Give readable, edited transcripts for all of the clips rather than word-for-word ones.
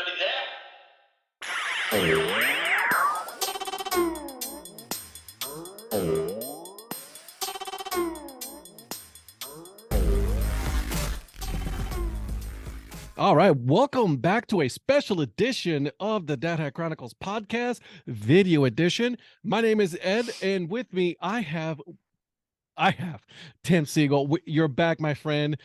Everybody there? All right, welcome back to a special edition of the Dad Hat Chronicles podcast, video edition. My name is Ed, and with me I have Tim Siegel. You're back, my friend.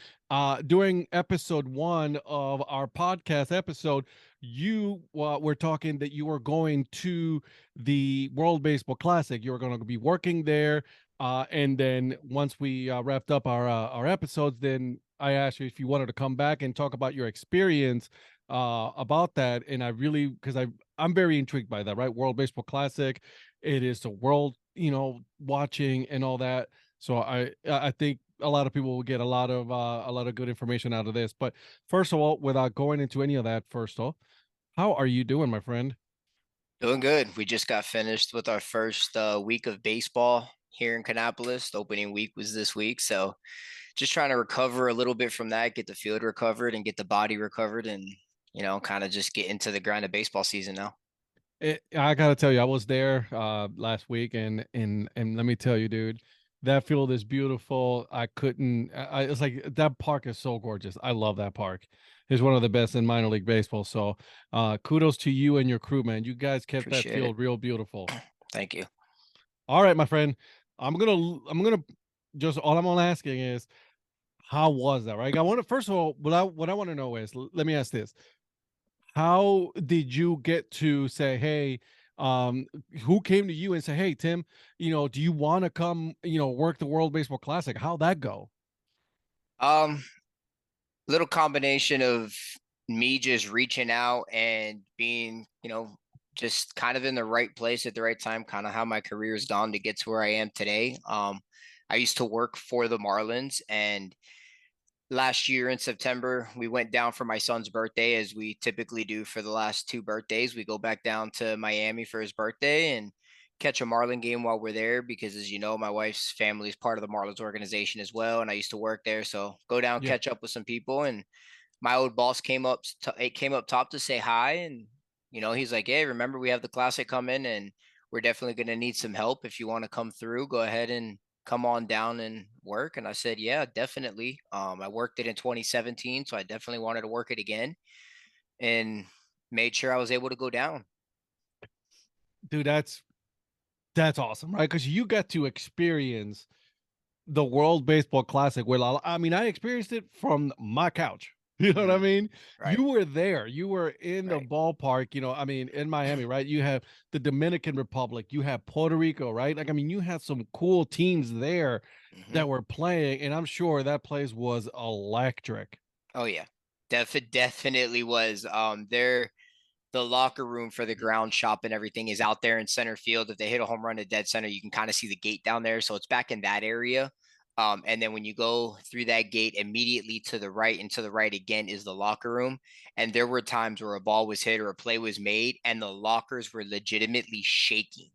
During episode 1 of our podcast episode, you were talking that you were going to the World Baseball Classic. You were going to be working there, and then once we wrapped up our episodes, then I asked you if you wanted to come back and talk about your experience about that. And I really, because I'm very intrigued by that, right? World Baseball Classic. It is the world, watching and all that. So I think a lot of people will get a lot of good information out of this. But first of all, without going into any of that, first of all, how are you doing, my friend? Doing good. We just got finished with our first week of baseball here in Kannapolis. The opening week was this week. So just trying to recover a little bit from that, get the field recovered and get the body recovered and, kind of just get into the grind of baseball season now. I gotta tell you, I was there last week, and let me tell you, dude, that field is beautiful. I couldn't. It's like that park is so gorgeous. I love that park. It's one of the best in minor league baseball. So, kudos to you and your crew, man. You guys kept that Appreciate it. field real beautiful. Thank you. All right, my friend. I'm gonna just all I'm asking is how was that, right? I want to first of all, what I want to know is let me ask this. How did you get to say, hey, who came to you and say, hey, Tim, do you want to come, work the World Baseball Classic? How'd that go? Um, Little combination of me just reaching out and being, just kind of in the right place at the right time, kind of how my career has gone to get to where I am today. I used to work for the Marlins, and last year in September, we went down for my son's birthday, as we typically do for the last two birthdays. We go back down to Miami for his birthday and catch a Marlin game while we're there because, as you know, my wife's family is part of the Marlins organization as well, and I used to work there. So go down, Yeah. catch up with some people, and my old boss came up top to say hi, and he's like, "Hey, remember we have the classic coming, and we're definitely going to need some help. If you want to come through, go ahead and come on down and work." And I said, "Yeah, definitely." I worked it in 2017, so I definitely wanted to work it again, and made sure I was able to go down. Dude, that's awesome, right? Because you got to experience the World Baseball Classic. Well, I mean, I experienced it from my couch. You know what I Mhm. mean? Right, You were there. You were in the right. ballpark, I mean, in Miami, right? You have the Dominican Republic, you have Puerto Rico, right? Like, I mean, you had some cool teams there Hmm. that were playing, and I'm sure that place was electric. Oh yeah, definitely was. The locker room for the ground shop and everything is out there in center field. If they hit a home run to dead center, you can kind of see the gate down there. So it's back in that area. And then when you go through that gate, immediately to the right and to the right again is the locker room. And there were times where a ball was hit or a play was made, and the lockers were legitimately shaking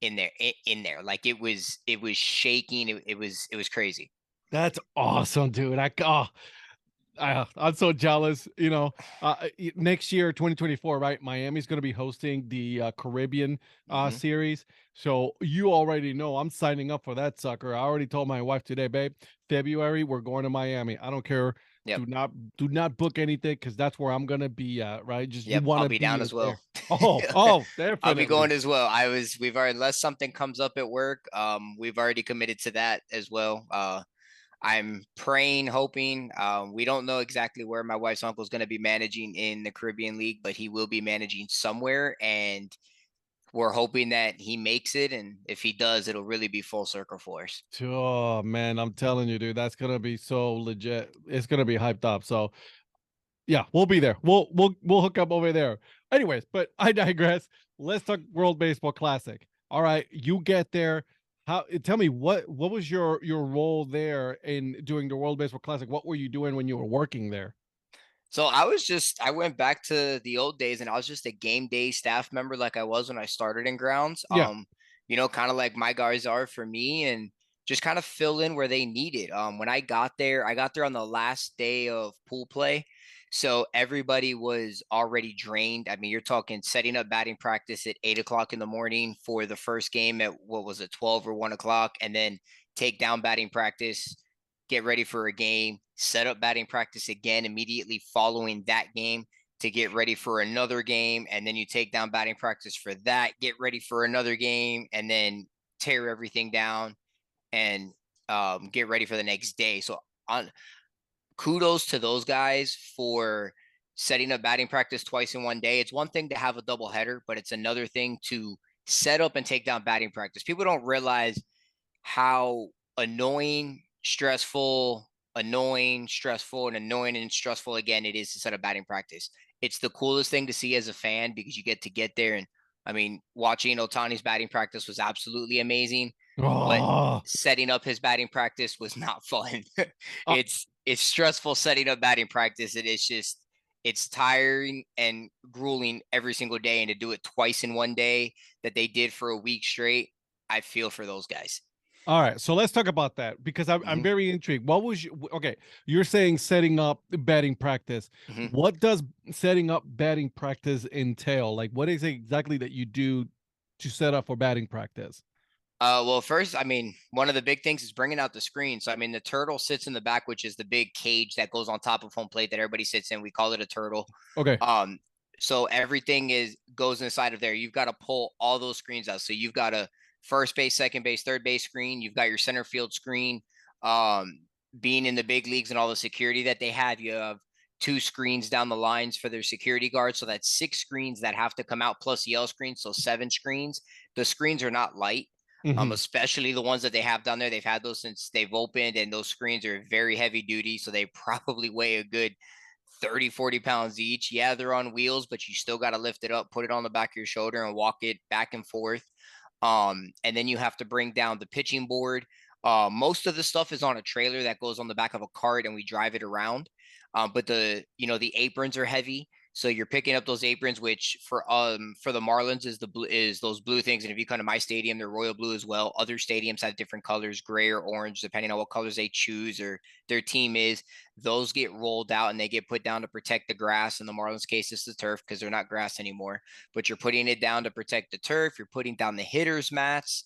in there. Like it was shaking. It was crazy. That's awesome, dude. I'm so jealous. Next year, 2024, right? Miami's going to be hosting the Caribbean Hmm. series. So you already know I'm signing up for that sucker. I already told my wife today, babe, February, we're going to Miami. I don't care. Yep. Do not book anything because that's where I'm going to be at, right? Just you Yep, want I'll to be down be as there. well. Oh, I'll be going definitely. as well. We've already, unless something comes up at work, we've already committed to that as well. I'm praying, hoping. We don't know exactly where my wife's uncle is going to be managing in the Caribbean League, but he will be managing somewhere, and we're hoping that he makes it. And if he does, it'll really be full circle for us. Oh man, I'm telling you, dude, that's gonna be so legit. It's gonna be hyped up. So yeah, we'll be there. We'll hook up over there. Anyways, but I digress. Let's talk World Baseball Classic. All right, you get there. Tell me what was your role there in doing the World Baseball Classic? What were you doing when you were working there? So I went back to the old days, and I was just a game day staff member like I was when I started in grounds. Yeah. Kind of like my guys are for me, and just kind of fill in where they needed. When I got there on the last day of pool play. So everybody was already drained. I mean, you're talking setting up batting practice at 8 o'clock in the morning for the first game at what was it, 12 or 1 o'clock, and then take down batting practice, get ready for a game, set up batting practice again immediately following that game to get ready for another game. And then you take down batting practice for that, get ready for another game, and then tear everything down and get ready for the next day. So on kudos to those guys for setting up batting practice twice in one day. It's one thing to have a double header, but it's another thing to set up and take down batting practice. People don't realize how annoying, stressful, annoying and stressful again it is to set up batting practice. It's the coolest thing to see as a fan because you get there and I mean, watching Otani's batting practice was absolutely amazing, but Oh, setting up his batting practice was not fun. uh, It's stressful setting up batting practice. It's tiring and grueling every single day, and to do it twice in one day that they did for a week straight, I feel for those guys. all right. So let's talk about that because I'm Mhm, very intrigued. What was you, okay? You're saying setting up batting practice. mhm. What does setting up batting practice entail? Like, what is it exactly that you do to set up for batting practice? Well, first, I mean, one of the big things is bringing out the screen. So, I mean, the turtle sits in the back, which is the big cage that goes on top of home plate that everybody sits in. We call it a turtle. Okay. Um, so everything is goes inside of there. You've got to pull all those screens out. So you've got a first base, second base, third base screen. You've got your center field screen. Um, Being in the big leagues and all the security that they have, you have two screens down the lines for their security guards. So that's six screens that have to come out plus yell screens. So seven screens. The screens are not light, Hmm. especially the ones that they have down there. They've had those since they've opened, and those screens are very heavy duty. So they probably weigh a good 30, 40 pounds each. Yeah, they're on wheels, but you still got to lift it up, put it on the back of your shoulder, and walk it back and forth. And then you have to bring down the pitching board. Most of the stuff is on a trailer that goes on the back of a cart, and we drive it around. But the aprons are heavy, so you're picking up those aprons, which for the Marlins is those blue things. And if you come to my stadium, they're royal blue as well. Other stadiums have different colors, gray or orange, depending on what colors they choose or their team is. Those get rolled out and they get put down to protect the grass. In the Marlins case, it's the turf because they're not grass anymore. But you're putting it down to protect the turf. You're putting down the hitters' mats,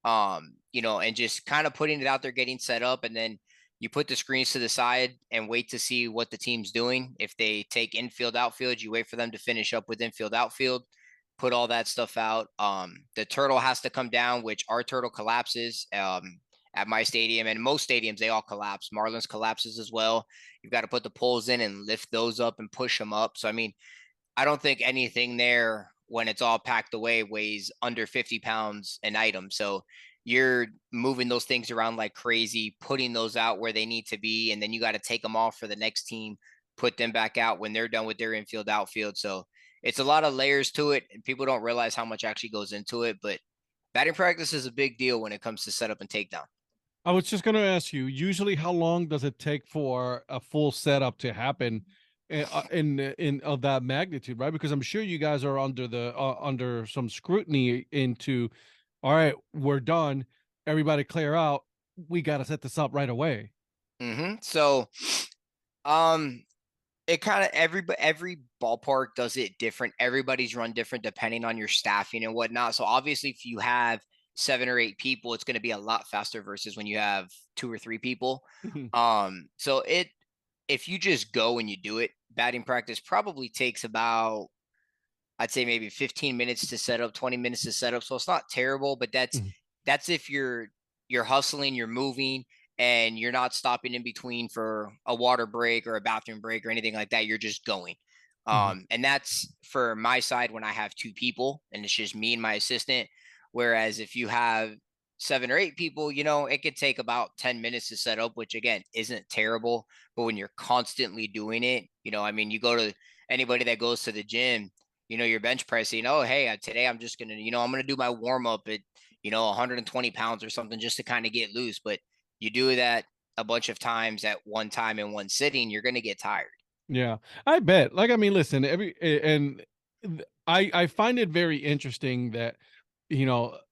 and just kind of putting it out there, getting set up, and then you put the screens to the side and wait to see what the team's doing. If they take infield, outfield, you wait for them to finish up with infield, outfield, put all that stuff out. The turtle has to come down, which our turtle collapses. At my stadium and most stadiums, they all collapse. Marlins collapses as well. You've got to put the poles in and lift those up and push them up. So, I mean, I don't think anything there when it's all packed away weighs under 50 pounds an item. So you're moving those things around like crazy, putting those out where they need to be, and then you got to take them off for the next team, put them back out when they're done with their infield, outfield. So it's a lot of layers to it, and people don't realize how much actually goes into it. But batting practice is a big deal when it comes to setup and takedown. I was just going to ask you, usually how long does it take for a full setup to happen in of that magnitude, right? Because I'm sure you guys are under some scrutiny into, all right, we're done. Everybody clear out. We got to set this up right away. So, um, it kind of every ballpark does it different. Everybody's run different depending on your staffing and whatnot. So obviously, if you have 7 or 8 people, it's going to be a lot faster versus when you have 2 or 3 people. Mhm, So if you just go and you do it, batting practice probably takes about, I'd say, maybe 15 minutes to set up, 20 minutes to set up. So it's not terrible, but that's mhm, that's if you're hustling, you're moving, and you're not stopping in between for a water break or a bathroom break or anything like that. You're just going. mhm, And that's for my side when I have 2 people and it's just me and my assistant. Whereas if you have 7 or 8 people, it could take about 10 minutes to set up, which again isn't terrible. But when you're constantly doing it, I mean, you go to anybody that goes to the gym, you're bench pressing. Oh, hey, today I'm just gonna, I'm gonna do my warm up at, 120 pounds or something just to kind of get loose. But you do that a bunch of times at one time in one sitting, you're gonna get tired. yeah, I bet. Like, I mean, listen, I find it very interesting that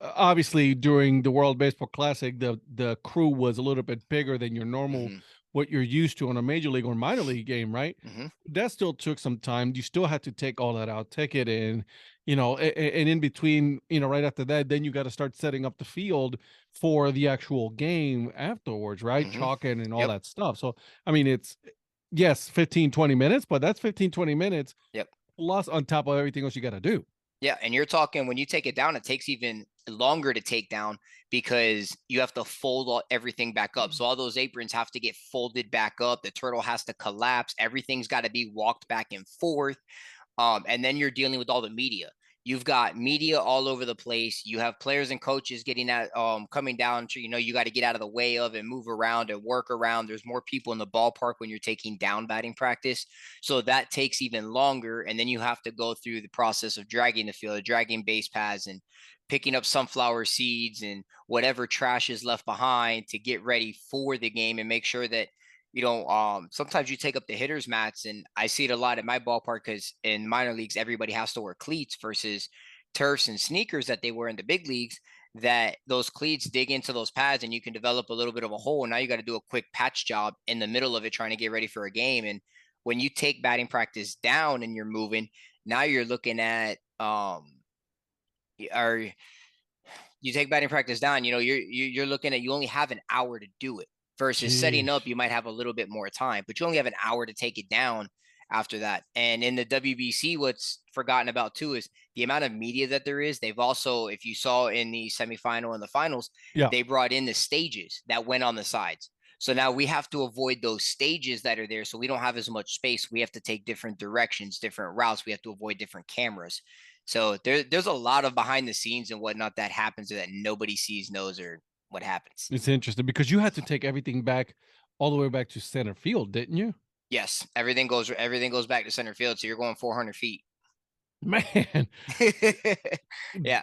obviously during the World Baseball Classic, the crew was a little bit bigger than your normal Hmm. what you're used to on a major league or minor league game, right? Hmm. That still took some time. You still had to take all that out, take it in, and in between, right after that, then you got to start setting up the field for the actual game afterwards, right? Hmm. Chalking and all Yep. that stuff. So, I mean, it's yes, 15, 20 minutes, but that's 15, 20 minutes Yep. plus on top of everything else you got to do. Yeah, and you're talking when you take it down, it takes even longer to take down because you have to fold everything back up. So all those aprons have to get folded back up. The turtle has to collapse. Everything's got to be walked back and forth. And then you're dealing with all the media. You've got media all over the place. You have players and coaches getting at coming down to, you got to get out of the way of and move around and work around. There's more people in the ballpark when you're taking down batting practice. So that takes even longer. And then you have to go through the process of dragging the field, dragging base paths and picking up sunflower seeds and whatever trash is left behind to get ready for the game and make sure that sometimes you take up the hitters mats, and I see it a lot in my ballpark because in minor leagues, everybody has to wear cleats versus turfs and sneakers that they wear in the big leagues. That those cleats dig into those pads and you can develop a little bit of a hole. Now you got to do a quick patch job in the middle of it, trying to get ready for a game. And when you take batting practice down and you're moving, now you're looking at, or you take batting practice down, you're looking at, you only have an hour to do it versus setting up. Jeez. You might have a little bit more time, but you only have an hour to take it down after that. And in the WBC, what's forgotten about too is the amount of media that there is. They've also, if you saw in the semifinal and the finals, Yeah. they brought in the stages that went on the sides. So now we have to avoid those stages that are there. So we don't have as much space. We have to take different directions, different routes. We have to avoid different cameras. So there's a lot of behind the scenes and whatnot that happens that nobody sees, knows, or what happens. It's interesting because you had to take everything back all the way back to center field, didn't you? Yes, everything goes back to center field. So you're going 400 feet. Man, Yeah.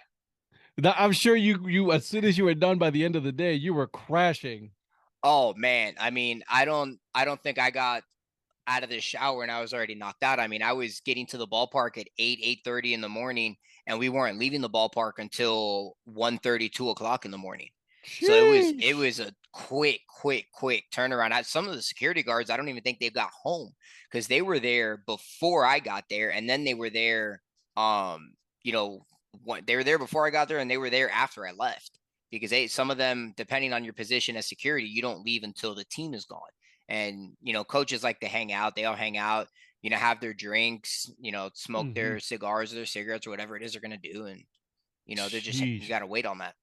I'm sure you as soon as you were done by the end of the day, you were crashing. Oh man. I mean, I don't think I got out of the shower and I was already knocked out. I mean, I was getting to the ballpark at 8:30 in the morning, and we weren't leaving the ballpark until 1:30, 2 o'clock in the morning. So it Sheesh. was a quick turnaround. Some of the security guards, I don't even think they've got home because they were there before I got there, and then they were there. You know, they were there before I got there, and they were there after I left because some of them, depending on your position as security, you don't leave until the team is gone. And coaches like to hang out. They all hang out. Have their drinks. Smoke Mhm. their cigars or their cigarettes or whatever it is they're gonna do, and they're just you Sheesh. got to wait on that.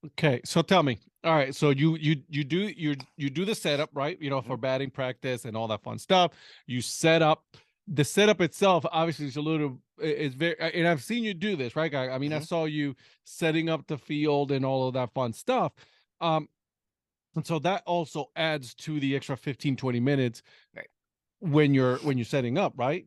Okay, so tell me. All right, so you do the setup, right? Mhm. For batting practice and all that fun stuff. You set up the setup itself. Obviously, it's a little. It's very, and I've seen you do this, right? I mean, I Mhm. saw you setting up the field and all of that fun stuff. Um, and so that also adds to the extra 15, 20 minutes Right. when you're setting up, right?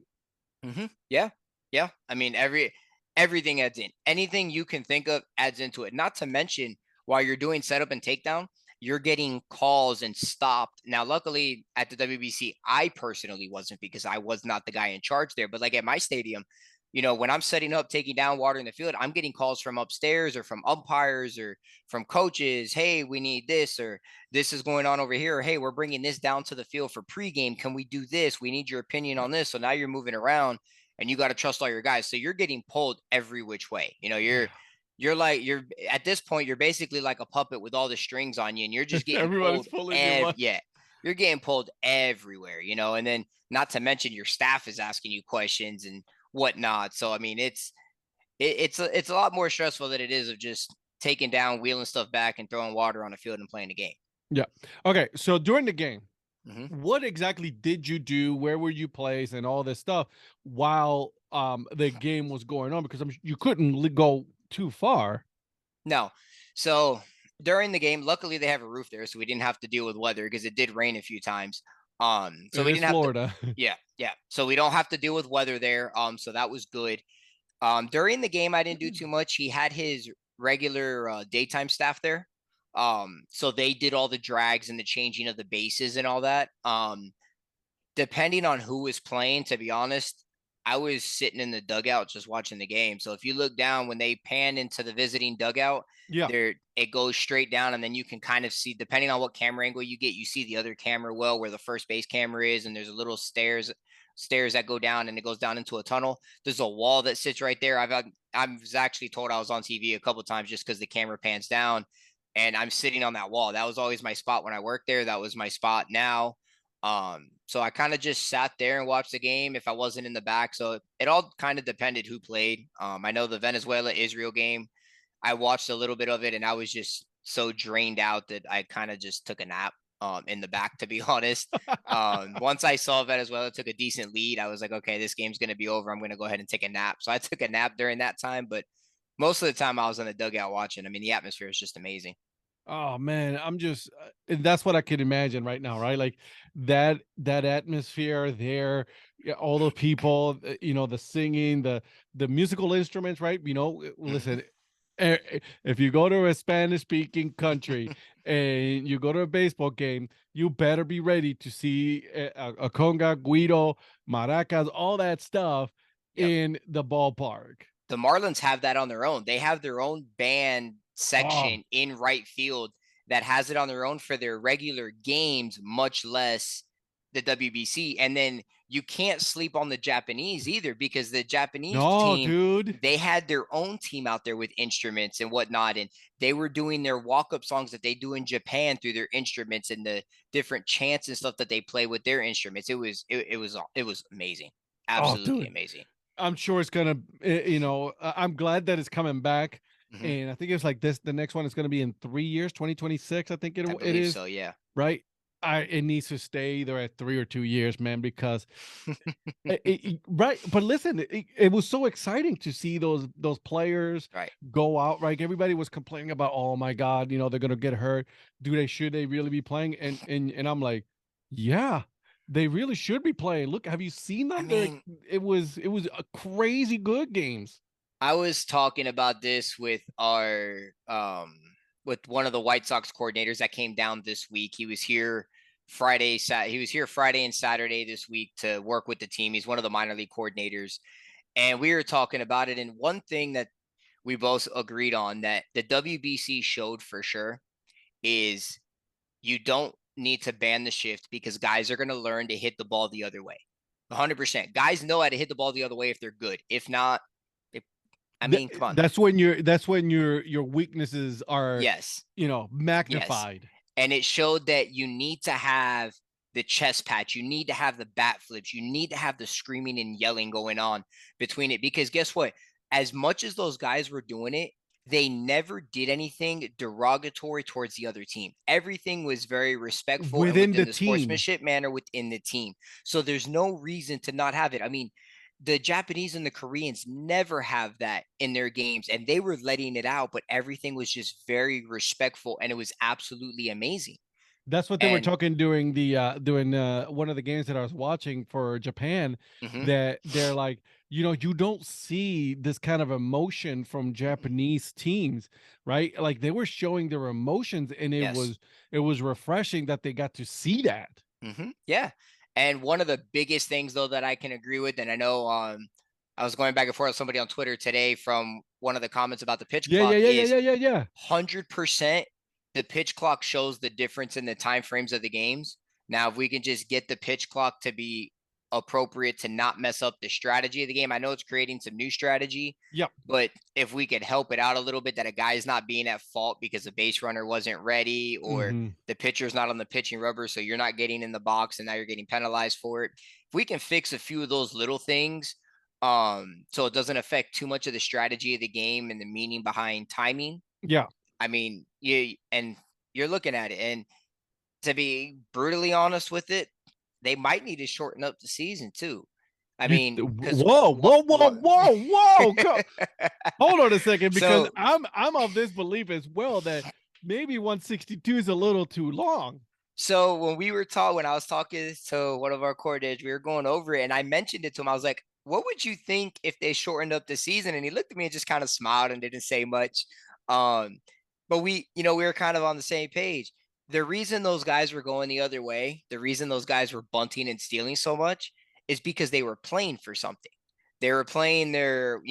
Yeah. Yeah. I mean, everything adds in. Anything you can think of adds into it. Not to mention, while you're doing setup and takedown, you're getting calls and stopped. Now, luckily at the WBC, I personally wasn't because I was not the guy in charge there. But like at my stadium, when I'm setting up, taking down water in the field, I'm getting calls from upstairs or from umpires or from coaches. Hey, we need this, or this is going on over here. Or, hey, we're bringing this down to the field for pregame. Can we do this? We need your opinion on this. So now you're moving around and you got to trust all your guys. So you're getting pulled every which way. Yeah. You're at this point, you're basically like a puppet with all the strings on you, and you're just getting Everybody's pulled. pulling your money. Yeah, you're getting pulled everywhere, and then not to mention your staff is asking you questions and whatnot. So I mean, it's a lot more stressful than it is of just taking down, wheeling stuff back, and throwing water on the field and playing the game. Yeah. Okay. So during the game, Hmm. what exactly did you do? Where were you placed and all this stuff while the game was going on? Because you couldn't go too far. No, so during the game, luckily they have a roof there, so we didn't have to deal with weather because it did rain a few times. So It we is didn't have to. Florida. Yeah, yeah. So we don't have to deal with weather there. So that was good. During the game, I didn't do too much. He had his regular daytime staff there. So they did all the drags and the changing of the bases and all that. Depending on who was playing, to be honest, I was sitting in the dugout just watching the game. So if you look down when they pan into the visiting dugout, Yeah. there it goes straight down, and then you can kind of see, depending on what camera angle you get, you see the other camera well where the first base camera is, and there's a little stairs that go down, and it goes down into a tunnel. There's a wall that sits right there. I was actually told I was on TV a couple of times just because the camera pans down, and I'm sitting on that wall. That was always my spot when I worked there. That was my spot now. So I kind of just sat there and watched the game if I wasn't in the back. So it all kind of depended who played. I know the Venezuela Israel game, I watched a little bit of it, and I was just so drained out that I kind of just took a nap in the back, to be honest. Once I saw Venezuela took a decent lead, I was like, okay, this game's going to be over. I'm going to go ahead and take a nap. So I took a nap during that time, but most of the time I was in the dugout watching. I mean, the atmosphere is just amazing. Oh man, I'm just and that's what I could imagine right now, right? Like that atmosphere there, yeah, all the people, the singing, the musical instruments, right? Hmm. Listen, if you go to a Spanish speaking country and you go to a baseball game, you better be ready to see a conga, guido, maracas, all that stuff Yep. in the ballpark. The Marlins have that on their own. They have their own band Oh, section in right field that has it on their own for their regular games, much less the WBC. And then you can't sleep on the Japanese either, because the Japanese no, team, dude. they had their own team out there with instruments and whatnot, and they were doing their walk-up songs that they do in Japan through their instruments and the different chants and stuff that they play with their instruments. It was amazing, Oh, absolutely dude. amazing. I'm sure it's gonna, I'm glad that it's coming back, Hmm. and I think it's like this. The next one is gonna be in 3 years, 2026. I think it I it believe is so. Yeah. right. It needs to stay either at 3 or 2 years, man, because right. But listen, it was so exciting to see those players Right. go out. Right, everybody was complaining about, oh my god, they're gonna get hurt. Should they really be playing? And I'm like, yeah, they really should be playing. Look, have you seen I them? mean, It was a crazy good games. I was talking about this with one of the White Sox coordinators that came down this week. He was here Friday and Saturday this week to work with the team. He's one of the minor league coordinators. And we were talking about it. And one thing that we both agreed on that the WBC showed for sure is you don't need to ban the shift, because guys are going to learn to hit the ball the other way. 100%. Guys know how to hit the ball the other way if they're good. If not, they, I Th- mean, come on. that's when your weaknesses are, Yes. Yes. magnified. And it showed that you need to have the chest patch. You need to have the bat flips. You need to have the screaming and yelling going on between it. Because guess what? As much as those guys were doing it, they never did anything derogatory towards the other team. Everything was very respectful and Within within the the team. sportsmanship manner within the team. So there's no reason to not have it. I mean, the Japanese and the Koreans never have that in their games, and they were letting it out, but everything was just very respectful, and it was absolutely amazing. That's what they were And talking during one of the games that I was watching for Japan, mhm, that they're like, you don't see this kind of emotion from Japanese teams, right? Like they were showing their emotions, and it yes, was it was refreshing that they got to see that. yeah. And one of the biggest things though that I can agree with, and I know I was going back and forth with somebody on Twitter today from one of the comments about the pitch Yeah, yeah, clock yeah, yeah, is yeah, yeah, yeah. 100% the pitch clock shows the difference in the time frames of the games. Now, if we can just get the pitch clock to be appropriate to not mess up the strategy of the game, I know it's creating some new strategy, Yep. but if we could help it out a little bit, that a guy's not being at fault because the base runner wasn't ready, or Hmm. the pitcher's not on the pitching rubber, so you're not getting in the box and now you're getting penalized for it. If we can fix a few of those little things, so it doesn't affect too much of the strategy of the game and the meaning behind timing, Yeah. I mean, you're looking at it, and to be brutally honest with it, they might need to shorten up the season too. I mean, because Whoa, whoa, whoa, whoa, whoa. Hold on a second, because so I'm of this belief as well that maybe 162 is a little too long. so when I was talking to one of our coordinators, we were going over it, and I mentioned it to him. I was like, "What would you think if they shortened up the season?" And he looked at me and just kind of smiled and didn't say much. Um, but we were kind of on the same page. The reason those guys were going the other way, the reason those guys were bunting and stealing so much, is because they were playing for something. They were playing their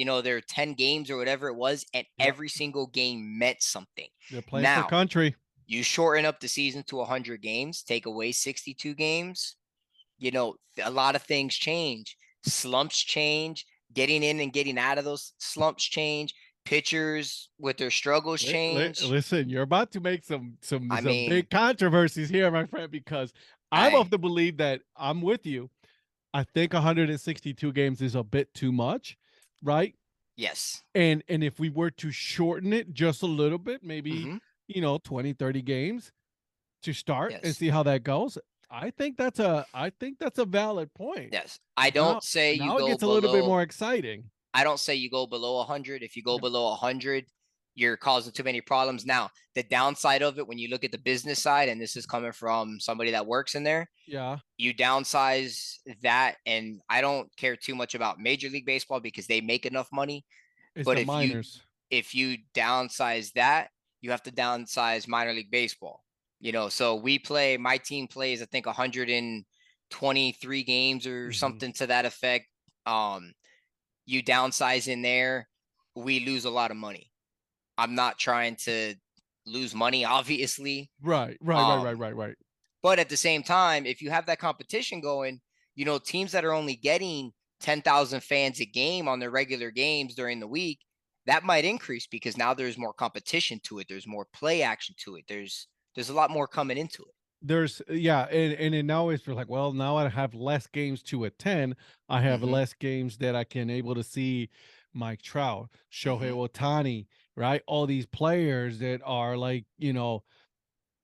10 games or whatever it was, and Yep. every single game meant something. They're playing for Now, country. you shorten up the season to 100 games, take away 62 games, a lot of things change. Slumps change, getting in and getting out of those slumps change, pitchers with their struggles change. Listen, you're about to make some I big mean, controversies here, my friend, because I'm of I the belief that I'm with you. I think 162 games is a bit too much, right? yes. And if we were to shorten it just a little bit, maybe, Hmm. 20, 30 games to start and Yes. see how that goes. I think that's a valid point. Yes. I Now don't say you now it go gets a little bit below more exciting. I don't say you go below 100. If you go Yep. below 100, you're causing too many problems. Now, the downside of it, when you look at the business side, and this is coming from somebody that works in there, Yeah, you downsize that. And I don't care too much about Major League Baseball because they make enough money. it's But the minors. if you downsize that, you have to downsize minor league baseball. So my team plays, I think 123 games or Mhm. something to that effect. You downsize in there, we lose a lot of money. I'm not trying to lose money, obviously. Right, right, right, right, Um, right, right. but at the same time, if you have that competition going, teams that are only getting 10,000 fans a game on their regular games during the week, that might increase because now there's more competition to it. There's more play action to it. There's a lot more coming into it. There's yeah, and it now it's like, well, now I have less games to attend. I have Hmm. less games that I can able to see Mike Trout, Shohei Hmm. Ohtani, right? All these players that are like,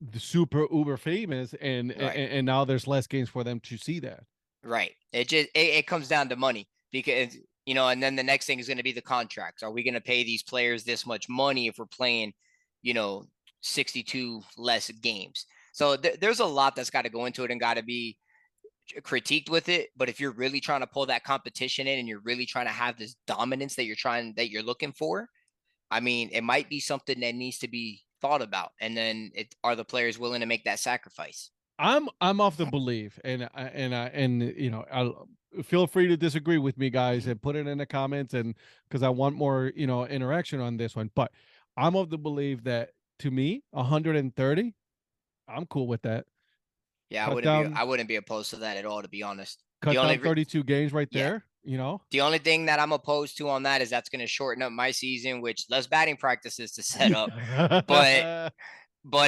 the super uber famous, Right. and now there's less games for them to see that. Right. It comes down to money because and then the next thing is going to be the contracts. Are we going to pay these players this much money if we're playing, you know, 62 less games? So there's a lot that's got to go into it and got to be critiqued with it. But if you're really trying to pull that competition in and you're really trying to have this dominance that you're looking for, I mean, it might be something that needs to be thought about. And then are the players willing to make that sacrifice? I'm of the belief, and I'll feel free to disagree with me, guys, Mhm. and put it in the comments, and because I want more, interaction on this one. But I'm of the belief that, to me, 130, I'm cool with that. Yeah, Cut down I wouldn't be opposed to that at all, to be honest. The cut only down re- 32 games right yeah, there. the only thing that I'm opposed to on that is that's going to shorten up my season, which less batting practices to set up, but Yeah.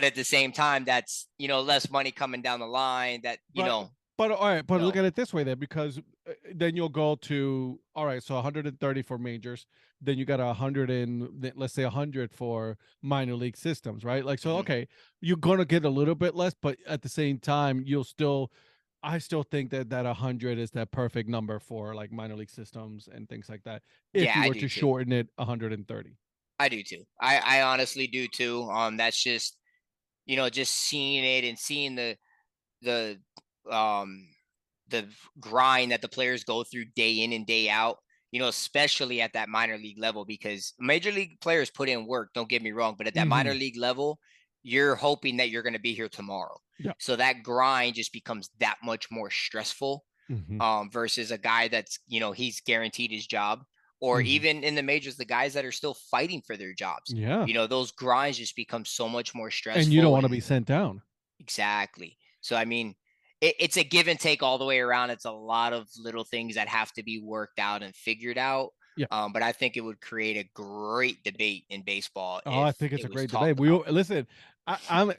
at the same time, that's less money coming down the line. That But all right, but look so at it this way then, because then you'll go to, all right, so 130 for majors, then you got 100 and let's say 100 for minor league systems, right? Like, so mhm. okay, you're gonna get a little bit less, but at the same time, I still think that 100 is that perfect number for like minor league systems and things like that. If Yeah, you I were do to too. shorten it 130. I do too. I honestly do too. That's just just seeing it and seeing the um the grind that the players go through day in and day out, especially at that minor league level, because major league players put in work, don't get me wrong, but at that minor Hmm. league level, you're hoping that you're going to be here tomorrow. Yeah. So that grind just becomes that much more stressful Hmm. versus a guy that's, he's guaranteed his job. Or Hmm. even in the majors, the guys that are still fighting for their jobs, Yeah. those grinds just become so much more And you don't stressful. want to be And sent down. exactly. So I mean, it's a give and take all the way around. It's a lot of little things that have to be worked out and figured out. Yeah. But I think it would create a great debate in baseball Oh, I if think it's it a was great debate. talked about. Listen. I'm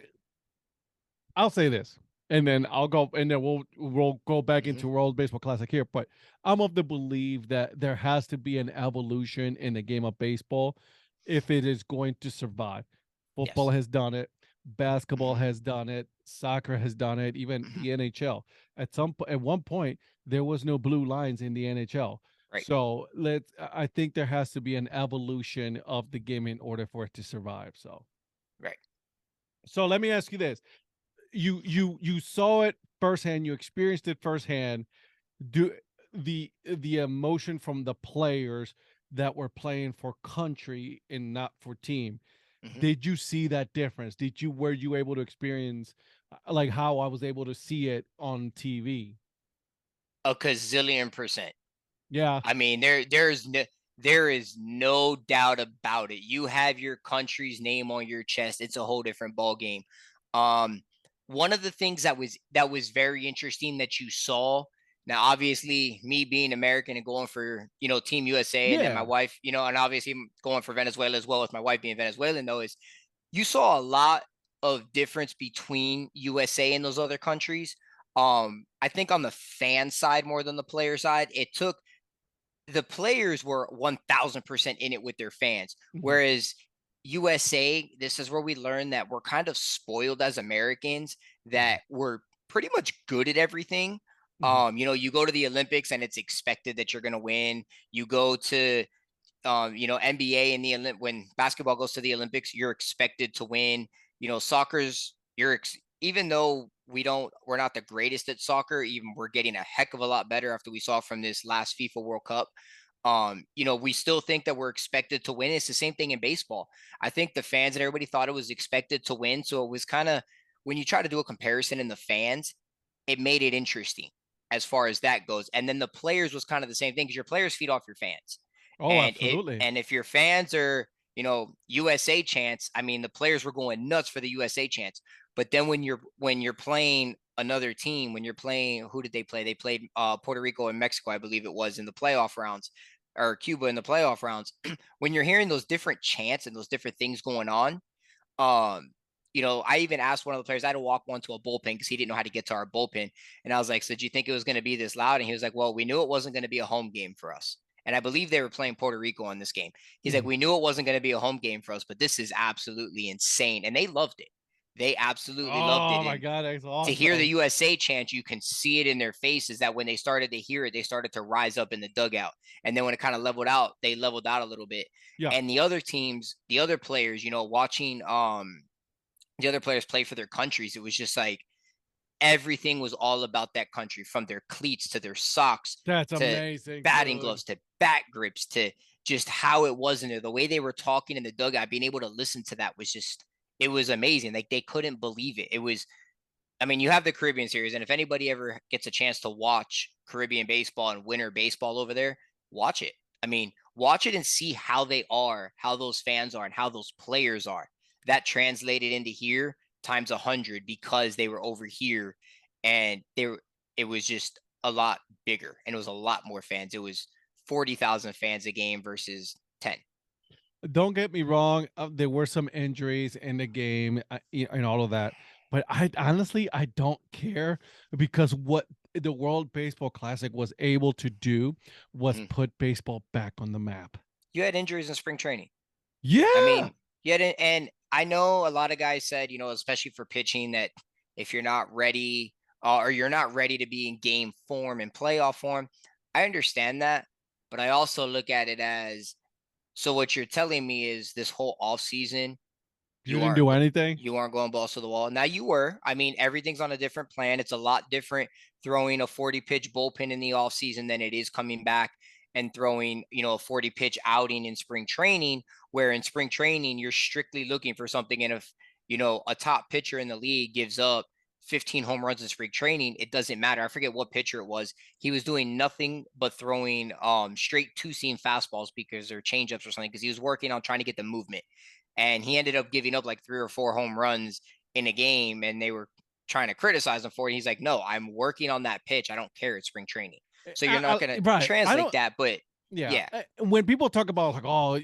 I'll say this, and then I'll go, and then we'll go back Hmm. into World Baseball Classic here. But I'm of the belief that there has to be an evolution in the game of baseball if it is going to survive. Football Yes. has done it, basketball Hmm. has done it, soccer has done it, even Hmm. the NHL. At one point, there was no blue lines in the NHL. Right. So I think there has to be an evolution of the game in order for it to survive. Right. So let me ask you this: you saw it firsthand, you experienced it firsthand. Do the emotion from the players that were playing for country and not for team, Hmm. did you see that difference? Were you able to experience like how I was able to see it on TV? A gazillion percent. Yeah. I mean, there is no doubt about it. You have your country's name on your chest. It's a whole different ball game. Um, One of the things that was very interesting that you saw. Now, obviously, me being American and going for Team USA, and then my Yeah. wife, and obviously going for Venezuela as well with my wife being Venezuelan, though, is you saw a lot of difference between USA and those other countries. I think on the fan side more than the player side, it took the players were 1000% in it with their fans. Mhm. Whereas USA, this is where we learned that we're kind of spoiled as Americans, Mhm. that we're pretty much good at everything. Mhm. You go to the Olympics and it's expected that you're going to win. You go to NBA and when basketball goes to the Olympics, you're expected to win. Soccer's even though we're not the greatest at soccer, even we're getting a heck of a lot better after we saw from this last FIFA World Cup. We still think that we're expected to win. It's the same thing in baseball. I think the fans and everybody thought it was expected to win. So it was kind of, when you try to do a comparison in the fans, it made it interesting as far as that goes. And then the players was kind of the same thing because your players feed off your fans. Oh, And absolutely. if your fans are, USA chants, I mean the players were going nuts for the USA chants. But then when you're playing another team, when you're playing, who did they play? They played Puerto Rico and Mexico, I believe it was, in the playoff rounds, or Cuba in the playoff rounds. When you're hearing those different chants and those different things going on, um, I even asked one of the players. I had to walk one to a bullpen because he didn't know how to get to our bullpen. And I was like, "So did you think it was going to be this loud?" And he was like, "Well, we knew it wasn't going to be a home game for us." And I believe they were playing Puerto Rico on this game. He's like, Mhm. "We knew it wasn't going to be a home game for us, but this is absolutely insane." And they loved it. They absolutely loved it. Oh my And God, that's to hear the awesome. USA chant, you can see it in their faces that when they started to hear it, they started to rise up in the dugout. And then when it kind of leveled out, they leveled out a little bit. Yeah. And the other teams, the other players, watching the other players play for their countries, it was just like everything was all about that country, from their cleats to their socks That's to amazing, batting dude. gloves to bat grips to just how it was in there. The way they were talking in the dugout, being able to listen to that was just, it was amazing. Like they couldn't believe it. It was, I mean, you have the Caribbean series, and if anybody ever gets a chance to watch Caribbean baseball and winter baseball over there, watch it. I mean, watch it and see how they are, how those fans are, and how those players are. That translated into here times 100 because they were over here, and it was just a lot bigger, and it was a lot more fans. It was 40,000 fans a game versus 10. Don't get me wrong, there were some injuries in the game, and all of that, but I honestly, I don't care because what the World Baseball Classic was able to do was Mhm. put baseball back on the map. You had injuries in spring training. I Yeah. mean, yeah, and I know a lot of guys said, especially for pitching, that if you're not ready, or you're not ready to be in game form and playoff form, I understand that, but I also look at it as, so what you're telling me is this whole off season You you didn't aren't do go- anything? you aren't going balls to the wall. Now you were. I mean, everything's on a different plan. It's a lot different throwing a 40 pitch bullpen in the off season than it is coming back and throwing, a 40 pitch outing in spring training, where in spring training you're strictly looking for something. And if, a top pitcher in the league gives up 15 home runs in spring training, it doesn't matter. I forget what pitcher it was. He was doing nothing but throwing straight two seam fastballs because they're changeups or something, because he was working on trying to get the movement, and he ended up giving up like 3 or 4 home runs in a game, and they were trying to criticize him for it. He's like, "No, I'm working on that pitch. I don't care. It's spring training." So you're not going to Right. I translate don't. that, but Yeah. yeah. When people talk about like, oh,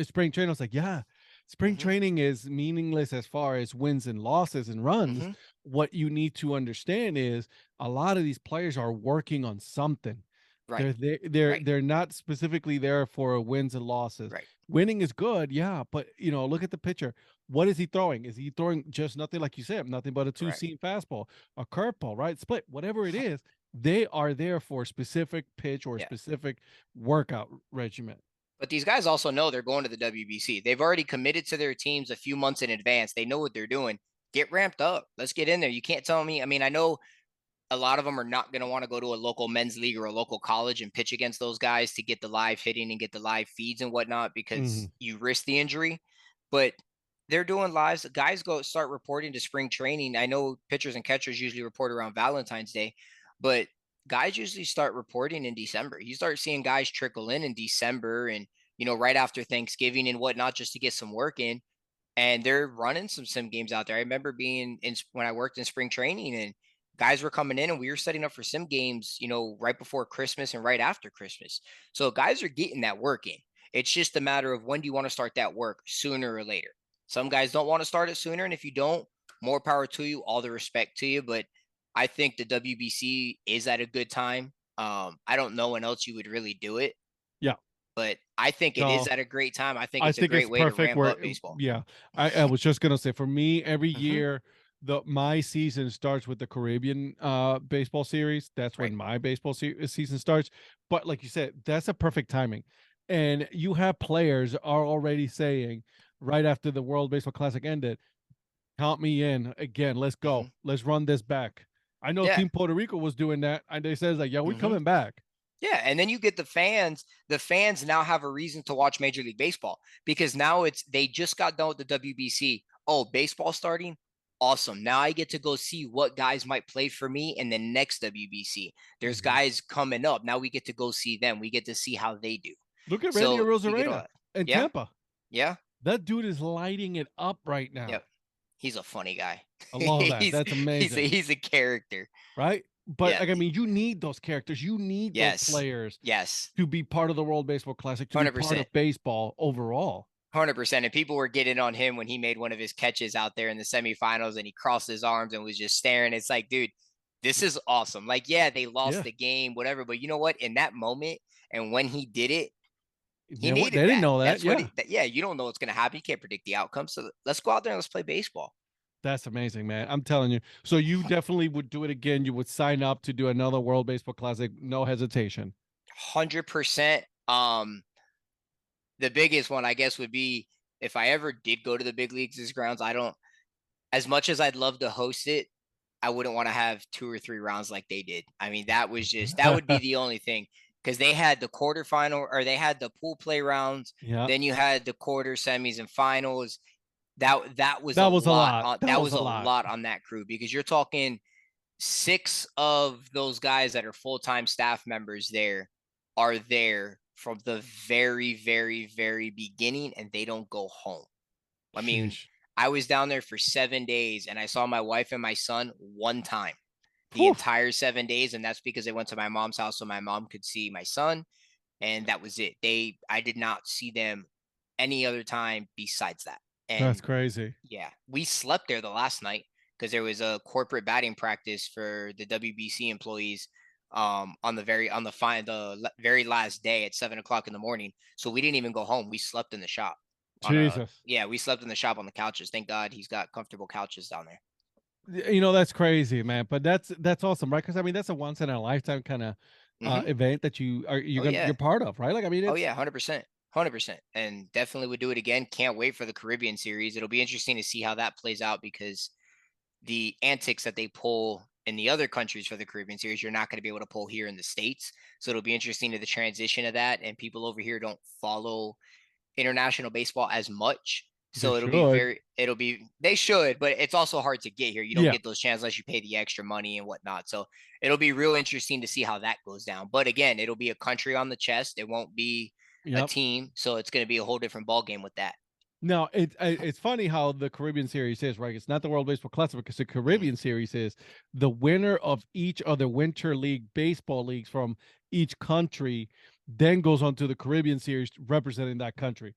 spring training, I was like, yeah, spring Hmm. training is meaningless as far as wins and losses and runs. Hmm. What you need to understand is a lot of these players are working on something. Right. They're Right. they're not specifically there for wins and losses. Right. Winning is good, yeah, but look at the pitcher. What is he throwing? Is he throwing just nothing, like you said, nothing but a two Correct. seam fastball, a curveball, right? Split, whatever it is, they are there for a specific pitch or a Yeah. specific workout regimen. But these guys also know they're going to the WBC. They've already committed to their teams a few months in advance. They know what they're doing. Get ramped up. Let's get in there. You can't tell me. I mean, I know a lot of them are not going to want to go to a local men's league or a local college and pitch against those guys to get the live hitting and get the live feeds and whatnot, because Mhm. you risk the injury. But they're doing lives. Guys go start reporting to spring training. I know pitchers and catchers usually report around Valentine's Day, but guys usually start reporting in December. You start seeing guys trickle in December and, right after Thanksgiving and whatnot, just to get some work in. And they're running some sim games out there. I remember being in when I worked in spring training, and guys were coming in and we were setting up for sim games, right before Christmas and right after Christmas. So guys are getting that work in. It's just a matter of when do you want to start that work, sooner or later. Some guys don't want to start it sooner, and if you don't, more power to you, all the respect to you. But I think the WBC is at a good time. I don't know when else you would really do it, Yeah. but I think it is No, at a great time. I think I it's a think great it's way to perfect ramp where, up baseball. yeah, I was just gonna say, for me, every Hmm. year my season starts with the Caribbean baseball series. That's Right. when my baseball season starts. But like you said, that's a perfect timing. And you have players are already saying right after the World Baseball Classic ended, count me in again. Let's go. Hmm. Let's run this back. I know Yeah. Team Puerto Rico was doing that, and they says like, yeah, we're Hmm. coming back. Yeah, and then you get the fans. The fans now have a reason to watch Major League Baseball because now they just got done with the WBC. Oh, baseball starting? Awesome. Now I get to go see what guys might play for me in the next WBC. There's Mhm. guys coming up. Now we get to go see them. We get to see how they do. Look at Randy So you get Rosarena all in yeah, Tampa. yeah, That dude is lighting it up right now. yep. He's a funny guy. I love that. he's That's he's a, amazing, he's a character. right? But Yeah. like, I mean, you need those characters. You need those Yes. players Yes. to be part of the World Baseball Classic, to be part 100%. of baseball overall. 100%. And people were getting on him when he made one of his catches out there in the semifinals and he crossed his arms and was just staring. It's like, dude, this is awesome. Like, yeah, they lost Yeah. the game, whatever. But you know what? In that moment and when he did it, he What they needed didn't that. know that. That's what, Yeah. yeah, you don't know what's going to happen. You can't predict the outcome. So let's go out there and let's play baseball. That's amazing, man. I'm telling you. So you definitely would do it again. You would sign up to do another World Baseball Classic, no hesitation. 100%. The biggest one, I guess, would be if I ever did go to the big leagues' grounds. I don't, as much as I'd love to host it, I wouldn't want to have 2 or 3 rounds like they did. I mean, that would be the only thing because they had the quarterfinal or they had the pool play rounds. Yeah. Then you had the quarter, semis, and finals. That was a That was a lot. lot. That That was was a a lot. lot on that crew because you're talking 6 of those guys that are full time staff members there are there from the very, very, very beginning, and they don't go home. I mean, Sheesh. I was down there for 7 days and I saw my wife and my son one time the Whew. entire 7 days. And that's because they went to my mom's house so my mom could see my son. And that was it. I did not see them any other time besides that. That's And crazy. yeah, we slept there the last night because there was a corporate batting practice for the WBC employees on the very last day at 7 o'clock in the morning. So we didn't even go home. We slept in the shop Jesus. we slept in the shop on the couches. Thank God he's got comfortable couches down there. That's crazy, man. But that's awesome, right? Because I mean, that's a once in a lifetime kind of Hmm. event that Oh you're yeah. part of, right? Like, I mean, Oh it's yeah. 100%. 100%. And definitely would do it again. Can't wait for the Caribbean series. It'll be interesting to see how that plays out because the antics that they pull in the other countries for the Caribbean series, you're not going to be able to pull here in the States. So it'll be interesting to the transition of that. And people over here don't follow international baseball as much. they So should. they should, but it's also hard to get here. You don't Yeah. get those chances unless you pay the extra money and whatnot. So it'll be real interesting to see how that goes down. But again, it'll be a country on the chest. It won't be a Yep. team. So it's going to be a whole different ball game with that. Now it's funny how the Caribbean series is, right? It's not the World Baseball Classic because the Mhm. Caribbean series is the winner of each of the winter league baseball leagues from each country, then goes on to the Caribbean series representing that country,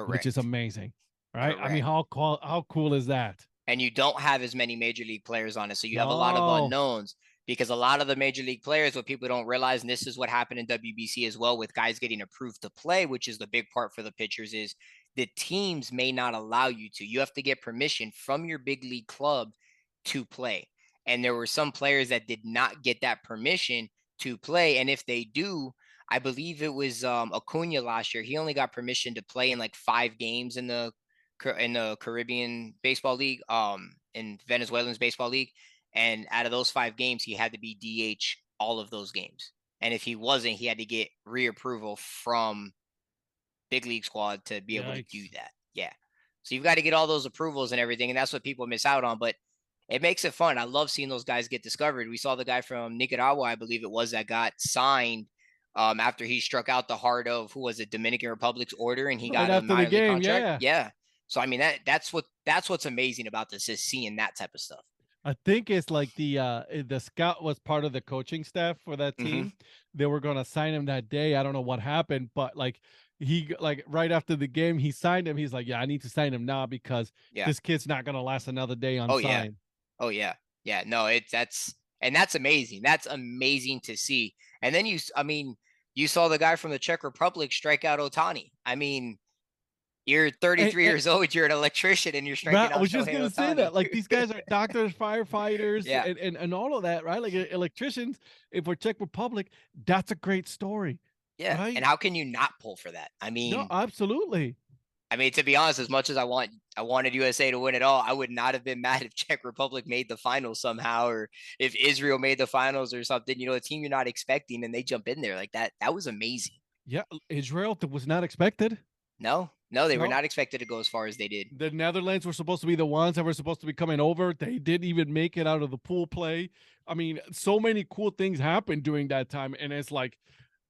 which is Correct. amazing, right? I mean, Correct. how cool is that? And you don't have as many major league players on it. So you have a lot of No. unknowns because a lot of the major league players, what people don't realize, and this is what happened in WBC as well with guys getting approved to play, which is the big part for the pitchers, is the teams may not allow you to. You have to get permission from your big league club to play. And there were some players that did not get that permission to play. And if they do, I believe it was Acuna last year. He only got permission to play in like 5 games in the Caribbean Baseball League, in Venezuelans Baseball League, and out of those 5 games, he had to be DH all of those games. And if he wasn't, he had to get reapproval from big league squad to be able to do Yikes. that. Yeah. So you've got to get all those approvals and everything, and that's what people miss out on. But it makes it fun. I love seeing those guys get discovered. We saw the guy from Nicaragua, I believe it was, that got signed after he struck out the heart of, who was it, Dominican Republic's order, and he Right got a after the minor league game, contract. yeah. Yeah. So I mean that's what's amazing about this, is seeing that type of stuff. I think it's like the scout was part of the coaching staff for that Hmm. team. They were gonna sign him that day. I don't know what happened, but like like right after the game, he signed him. He's like, yeah, I need to sign him now because Yeah. this kid's not gonna last another day Oh yeah. unsigned. Oh yeah. Yeah. No, it's that's amazing. That's amazing to see. And then I mean, you saw the guy from the Czech Republic strike out Otani. I mean, you're And, 33 years old, you're an electrician, and you're striking right, I out was just Shohei gonna say Otani. that. Like these guys are doctors, firefighters, Yeah. and all of that, right? Like electricians. If we're Czech Republic, that's a great story, Yeah. And right? how can you not pull for that? No, absolutely. I mean, to be honest, as much as I wanted USA to win it all, I would not have been mad if Czech Republic made the finals somehow, or if Israel made the finals or something. A team you're not expecting, and they jump in there like that. That was amazing. Yeah, Israel that was not expected. No, no, they were No, not expected to go as far as they did. the Netherlands were supposed to be the ones that were supposed to be coming over. They didn't even make it out of the pool play. I mean, so many cool things happened during that time, and it's like,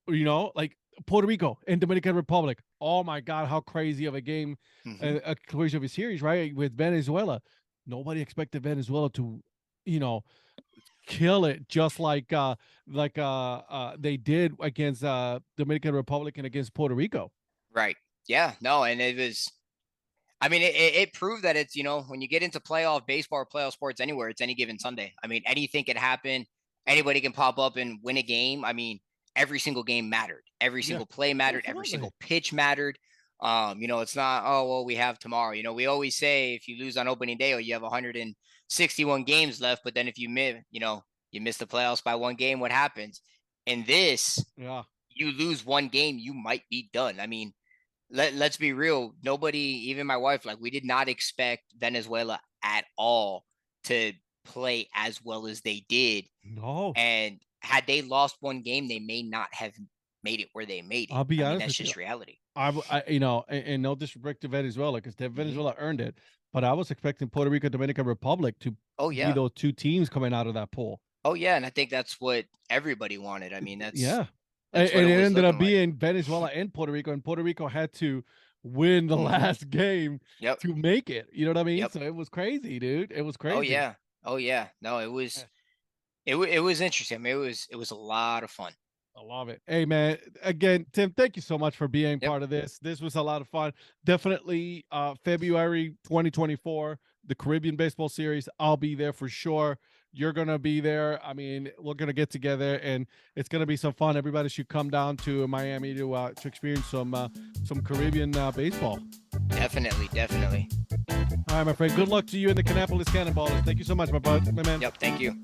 like Puerto Rico and Dominican Republic. Oh my God, how crazy of a game, Hmm. a crazy of a series, right? With Venezuela, nobody expected Venezuela to, you know, kill it just like they did against Dominican Republic and against Puerto Rico. Right. Yeah. No, and it was. I mean, it proved that it's, when you get into playoff baseball or playoff sports anywhere, it's any given Sunday. I mean, anything can happen. Anybody can pop up and win a game. I mean, every single game mattered. Every Yeah, single play mattered. Every absolutely. single pitch mattered. It's not, oh, well, we have tomorrow. We always say if you lose on opening day, or you have 161 games left, but then if you miss the playoffs by one game, what happens? In this, Yeah. you lose one game, you might be done. I mean, let's be real. Nobody, even my wife, like, we did not expect Venezuela at all to play as well as they did. No, And had they lost one game, they may not have made it where they made it. I'll be I mean, honest that's with you. just reality. And no disrespect to Venezuela, because Hmm. Venezuela earned it, but I was expecting Puerto Rico, Dominican Republic to Oh be yeah. those two teams coming out of that pool. Oh yeah. And I think that's what everybody wanted. I mean, Yeah, that's what and it it was ended up looking like. being Venezuela and Puerto Rico had to win the Hmm. last game Yep. to make it. You know what I mean? Yep. So it was crazy, dude. It was Oh crazy. yeah. Oh yeah. No, Yeah, it was interesting. I mean, it was a lot of fun. I love it. Hey man, again, Tim, thank you so much for being Yep. part of this. This was a lot of fun. Definitely February 2024, the Caribbean Baseball Series. I'll be there for sure. You're gonna be there. I mean, we're gonna get together and it's gonna be some fun. Everybody should come down to Miami to experience some Caribbean baseball. Definitely. Definitely. All right, my friend. Good luck to you in the Kannapolis Cannon Ballers. Thank you so much, my bud, my man. Yep. Thank you.